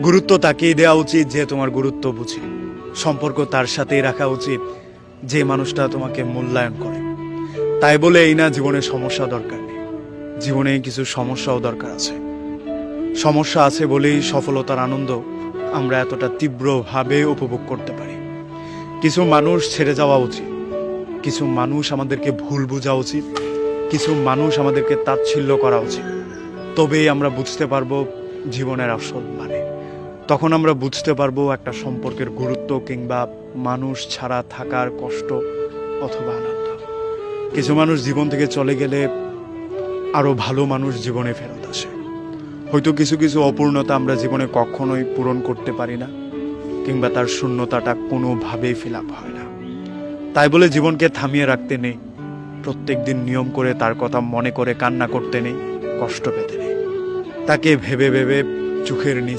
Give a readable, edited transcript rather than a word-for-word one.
গুরুত্ব তাকেই দেওয়া উচিত যে তোমার গুরুত্ব বুঝে। সম্পর্ক তার সাথেই রাখা উচিত যে মানুষটা তোমাকে মূল্যায়ন করে। তাই বলে এই না জীবনে সমস্যা দরকার নেই, জীবনে কিছু সমস্যাও দরকার আছে। সমস্যা আছে বলেই সফলতার আনন্দ আমরা এতটা তীব্রভাবে উপভোগ করতে পারি। কিছু মানুষ ছেড়ে যাওয়া উচিত, কিছু মানুষ আমাদেরকে ভুল বোঝা উচিত, কিছু মানুষ আমাদেরকে তাচ্ছিল্য করা উচিত। তবেই আমরা বুঝতে পারবো জীবনের আসল মানে। তখন আমরা বুঝতে পারবো একটা সম্পর্কের গুরুত্ব কিংবা মানুষ ছাড়া থাকার কষ্ট অথবা আনন্দ। কিছু মানুষ জীবন থেকে চলে গেলে আরো ভালো মানুষ জীবনে ফেরত আসে। হয়তো কিছু কিছু অপূর্ণতা আমরা জীবনে কখনোই পূরণ করতে পারি না, কিংবা তার শূন্যতাটা কোনোভাবেই ফিল আপ হয় না। তাই বলে জীবনকে থামিয়ে রাখতে নেই, প্রত্যেকদিন নিয়ম করে তার কথা মনে করে কান্না করতে নেই, কষ্ট পেতে নেই। তাকে ভেবে ভেবে চোখের নিচে